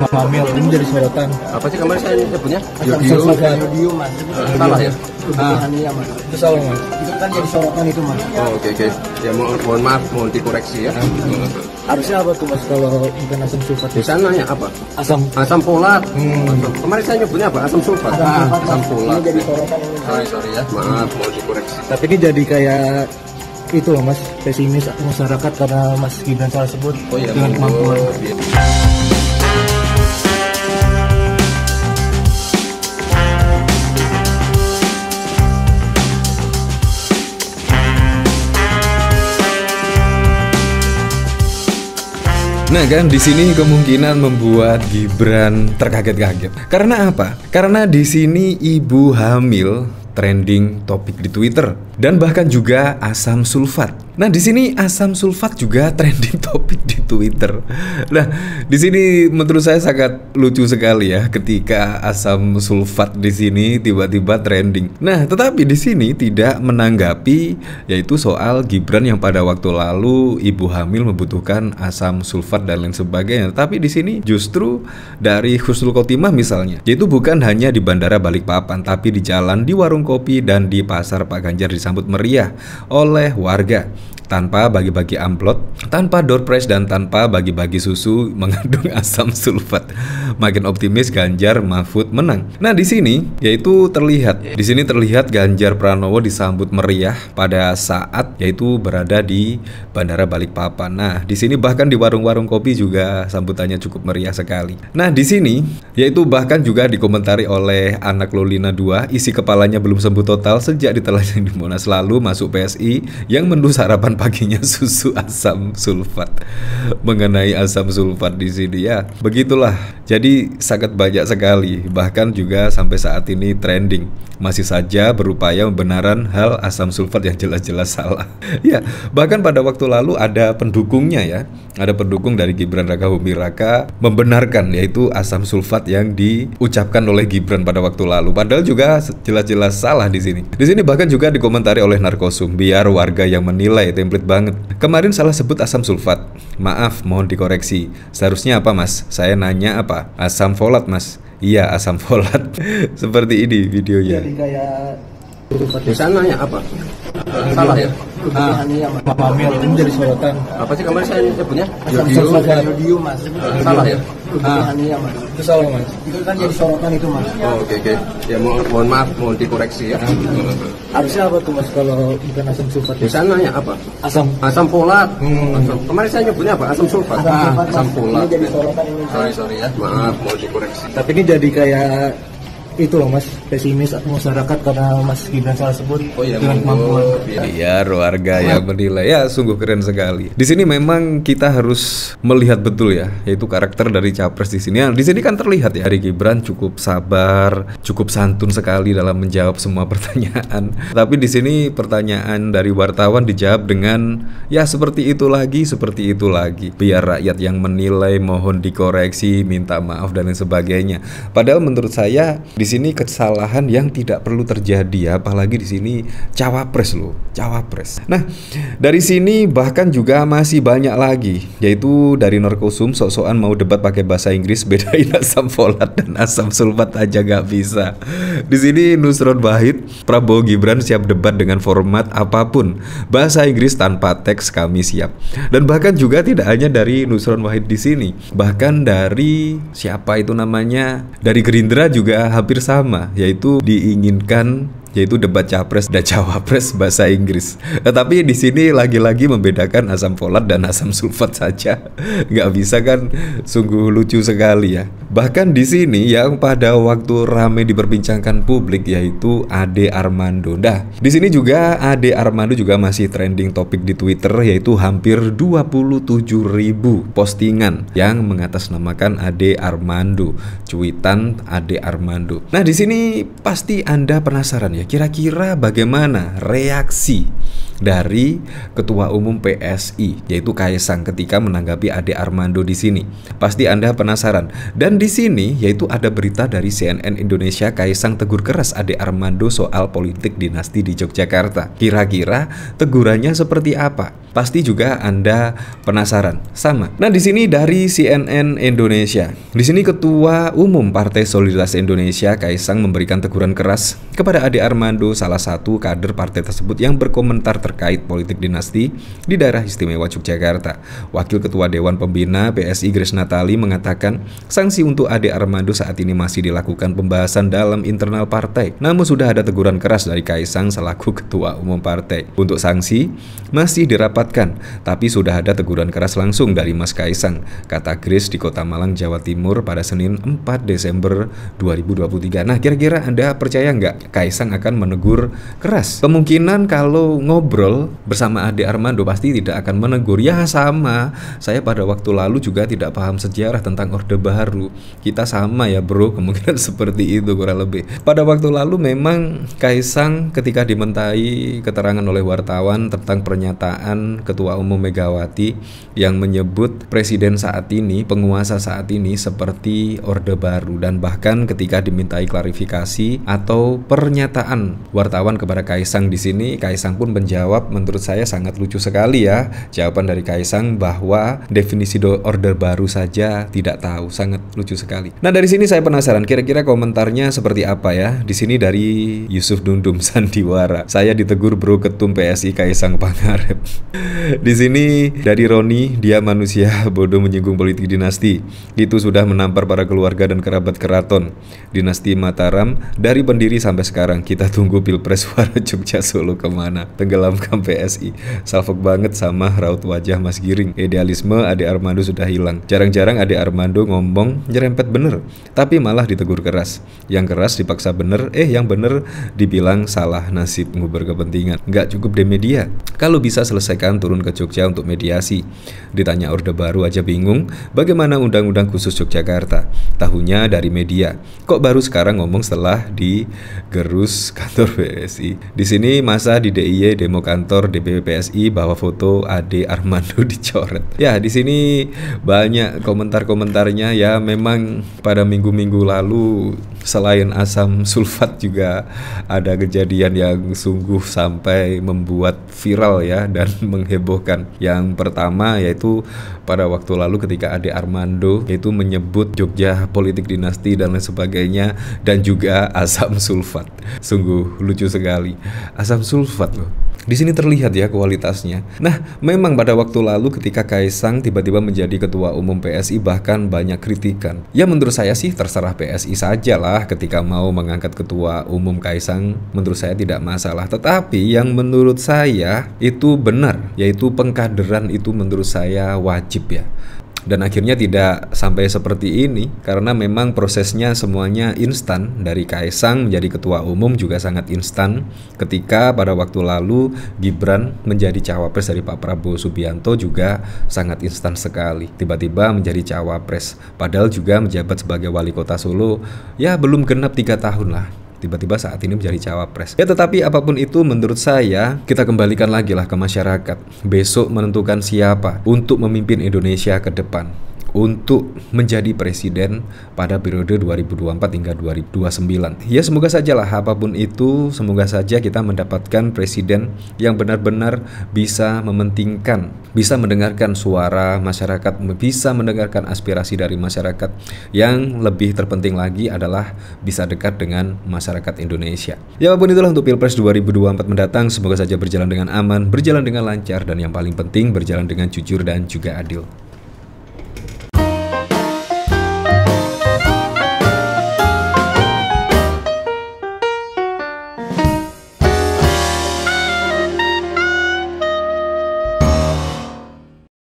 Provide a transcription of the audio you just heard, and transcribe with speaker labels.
Speaker 1: hamil ini jadi sorotan.
Speaker 2: Apa sih kemarin saya nyebutnya?
Speaker 1: Yodium mas.
Speaker 2: Salah ya?
Speaker 1: Mas. Itu salah mas. Itu kan jadi sorotan itu mas.
Speaker 2: Oh, oke. Ya mohon maaf, mohon dikoreksi ya.
Speaker 1: Harusnya apa tuh mas kalau bukan asam sulfat?
Speaker 2: Di sananya apa?
Speaker 1: Asam
Speaker 2: folat. Kemarin saya nyebutnya apa? Asam sulfat. Asam folat.
Speaker 1: Ini jadi sorotan ini.
Speaker 2: Sorry ya, maaf, mohon dikoreksi.
Speaker 1: Tapi ini jadi kayak itu loh mas, pesimis masyarakat karena Mas Gibran salah sebut dengan kemampuan.
Speaker 3: Nah kan di sini kemungkinan membuat Gibran terkaget-kaget. Karena apa? Karena di sini ibu hamil trending topik di Twitter dan bahkan juga asam sulfat. Nah, di sini asam sulfat juga trending topik di Twitter. Nah, di sini menurut saya sangat lucu sekali ya ketika asam sulfat di sini tiba-tiba trending. Nah, tetapi di sini tidak menanggapi yaitu soal Gibran yang pada waktu lalu ibu hamil membutuhkan asam sulfat dan lain sebagainya. Tapi di sini justru dari Husnul Khotimah misalnya, yaitu bukan hanya di Bandara Balikpapan, tapi di jalan, di warung kopi dan di pasar Pak Ganjar disambut meriah oleh warga tanpa bagi-bagi amplop, tanpa door prize dan tanpa bagi-bagi susu mengandung asam sulfat. Makin optimis Ganjar Mahfud menang. Nah, di sini yaitu terlihat Ganjar Pranowo disambut meriah pada saat yaitu berada di Bandara Balikpapan. Nah, di sini bahkan di warung-warung kopi juga sambutannya cukup meriah sekali. Nah, di sini yaitu bahkan juga dikomentari oleh anak Lolina 2, isi kepalanya belum sembuh total sejak ditelanjangi di Monas lalu masuk PSI yang menu sarapan paginya susu asam sulfat. Mengenai asam sulfat di sini ya, begitulah. Jadi sangat banyak sekali, bahkan juga sampai saat ini trending. Masih saja berupaya membenarkan hal asam sulfat yang jelas-jelas salah. Ya, bahkan pada waktu lalu ada pendukungnya ya. Ada pendukung dari Gibran Rakabuming Raka membenarkan yaitu asam sulfat yang diucapkan oleh Gibran pada waktu lalu. Padahal juga jelas-jelas salah di sini. Di sini bahkan juga dikomentari oleh Narkosum, biar warga yang menilai template banget. Kemarin salah sebut asam sulfat. Maaf, mohon dikoreksi. Seharusnya apa mas? Saya nanya apa? Asam folat mas. Iya, asam folat. Seperti ini videonya.
Speaker 1: Jadi kayak
Speaker 2: di sananya apa? Salah ya?
Speaker 1: hamil ini jadi sorotan.
Speaker 2: Apa sih kemarin saya nyebutnya?
Speaker 1: Yodium mas.
Speaker 2: Salah ya?
Speaker 1: Itu salah mas. Itu kan jadi sorotan itu mas.
Speaker 2: Oh, oke. Ya mohon maaf, mohon dikoreksi ya.
Speaker 1: Harusnya apa tuh mas kalau bukan asam sulfat?
Speaker 2: Di sananya apa? Asam folat. Kemarin saya nyebutnya apa? Asam sulfat. Asam folat.
Speaker 1: Ini jadi sorotan ini.
Speaker 2: Sorry ya, maaf, mohon dikoreksi.
Speaker 1: Tapi ini jadi kayak itu loh mas, pesimis masyarakat karena Mas Gibran salah sebut dengan kemampuan.
Speaker 3: Biar warga yang menilai ya sungguh keren sekali. Di sini memang kita harus melihat betul ya, yaitu karakter dari capres di sini. Di sini kan terlihat ya, Gibran cukup sabar, cukup santun sekali dalam menjawab semua pertanyaan. Tapi di sini pertanyaan dari wartawan dijawab dengan ya seperti itu lagi. Biar rakyat yang menilai mohon dikoreksi, minta maaf dan lain sebagainya. Padahal menurut saya di sini kesalahan yang tidak perlu terjadi, apalagi di sini cawapres. Nah, dari sini bahkan juga masih banyak lagi, yaitu dari Narkosum sok-sokan mau debat pakai bahasa Inggris, bedain asam folat dan asam sulfat aja gak bisa. Di sini Nusron Wahid, Prabowo Gibran siap debat dengan format apapun, bahasa Inggris tanpa teks kami siap. Dan bahkan juga tidak hanya dari Nusron Wahid di sini, bahkan dari siapa itu namanya, dari Gerindra juga hampir sama, yaitu diinginkan yaitu debat capres dan cawapres bahasa Inggris. Tetapi di sini lagi-lagi membedakan asam folat dan asam sulfat saja. Nggak bisa kan, sungguh lucu sekali ya. Bahkan di sini yang pada waktu ramai diperbincangkan publik yaitu Ade Armando. Nah, di sini juga Ade Armando juga masih trending topik di Twitter, yaitu hampir 27.000 postingan yang mengatasnamakan Ade Armando, cuitan Ade Armando. Nah, di sini pasti Anda penasaran ya, ya, kira-kira bagaimana reaksi dari Ketua Umum PSI yaitu Kaisang ketika menanggapi Ade Armando di sini? Pasti Anda penasaran. Dan di sini yaitu ada berita dari CNN Indonesia, Kaisang tegur keras Ade Armando soal politik dinasti di Yogyakarta. Kira-kira tegurannya seperti apa? Pasti juga Anda penasaran. Sama. Nah, di sini dari CNN Indonesia. Di sini Ketua Umum Partai Solidaritas Indonesia Kaisang memberikan teguran keras kepada Ade Armando, salah satu kader partai tersebut yang berkomentar terkait politik dinasti di daerah istimewa Yogyakarta. Wakil Ketua Dewan Pembina PSI Grace Natali mengatakan sanksi untuk Ade Armando saat ini masih dilakukan pembahasan dalam internal partai. Namun sudah ada teguran keras dari Kaisang selaku Ketua Umum partai. Untuk sanksi masih dirapatkan, tapi sudah ada teguran keras langsung dari Mas Kaisang, kata Grace di Kota Malang, Jawa Timur pada Senin 4 Desember 2023. Nah, kira-kira Anda percaya nggak Kaisang akan menegur keras? Kemungkinan kalau ngobrol bersama Ade Armando pasti tidak akan menegur. Ya sama, saya pada waktu lalu juga tidak paham sejarah tentang Orde Baru. Kita sama ya bro, kemungkinan seperti itu kurang lebih. Pada waktu lalu memang Kaisang ketika dimintai keterangan oleh wartawan tentang pernyataan Ketua Umum Megawati yang menyebut presiden saat ini, penguasa saat ini seperti Orde Baru, dan bahkan ketika dimintai klarifikasi atau pernyataan wartawan kepada Kaisang di sini, Kaisang pun menjawab, menurut saya sangat lucu sekali ya jawaban dari Kaisang bahwa definisi Orde Baru saja tidak tahu. Sangat lucu sekali. Nah, dari sini saya penasaran kira-kira komentarnya seperti apa ya. Di sini dari Yusuf Dundum Sandiwara. Saya ditegur bro Ketum PSI Kaisang Pangarep. Di sini dari Roni, dia manusia bodoh menyinggung politik dinasti. Itu sudah menampar para keluarga dan kerabat keraton dinasti Mataram dari pendiri sampai sekarang. Kita tunggu Pilpres suara Jogja Solo kemana. Tenggelamkan PSI. Salfok banget sama raut wajah Mas Giring. Idealisme Ade Armando sudah hilang. Jarang-jarang Ade Armando ngomong nyerempet bener, tapi malah ditegur keras. Yang keras dipaksa bener, yang bener dibilang salah nasib nguber kepentingan. Nggak cukup deh media. Kalau bisa selesaikan turun ke Jogja untuk mediasi. Ditanya Orde Baru aja bingung, bagaimana undang-undang khusus Yogyakarta? Tahunya dari media. Kok baru sekarang ngomong setelah digerus kantor PSI? Di sini masa di DIY demo kantor DPP PSI bahwa foto Ade Armando dicoret. Ya, di sini banyak komentar-komentarnya ya. Memang pada minggu-minggu lalu selain asam sulfat juga ada kejadian yang sungguh sampai membuat viral ya dan menghebohkan. Yang pertama yaitu pada waktu lalu ketika Ade Armando itu menyebut Jogja politik dinasti dan lain sebagainya, dan juga asam sulfat. Sungguh lucu sekali. Asam sulfat loh. Di sini terlihat ya kualitasnya. Nah, memang pada waktu lalu ketika Kaisang tiba-tiba menjadi Ketua Umum PSI bahkan banyak kritikan. Ya menurut saya sih terserah PSI saja lah ketika mau mengangkat Ketua Umum Kaisang. Menurut saya tidak masalah. Tetapi yang menurut saya itu benar, yaitu pengkaderan itu menurut saya wajib ya. Dan akhirnya tidak sampai seperti ini karena memang prosesnya semuanya instan. Dari Kaisang menjadi Ketua Umum juga sangat instan. Ketika pada waktu lalu Gibran menjadi cawapres dari Pak Prabowo Subianto juga sangat instan sekali. Tiba-tiba menjadi cawapres, padahal juga menjabat sebagai wali kota Solo ya belum genap 3 tahun lah. Tiba-tiba saat ini menjadi cawapres. Ya tetapi apapun itu menurut saya kita kembalikan lagi lah ke masyarakat. Besok menentukan siapa untuk memimpin Indonesia ke depan, untuk menjadi presiden pada periode 2024 hingga 2029. Ya semoga sajalah apapun itu, semoga saja kita mendapatkan presiden yang benar-benar bisa mementingkan, bisa mendengarkan suara masyarakat, bisa mendengarkan aspirasi dari masyarakat. Yang lebih terpenting lagi adalah bisa dekat dengan masyarakat Indonesia. Ya apapun itulah untuk Pilpres 2024 mendatang, semoga saja berjalan dengan aman, berjalan dengan lancar, dan yang paling penting berjalan dengan jujur dan juga adil.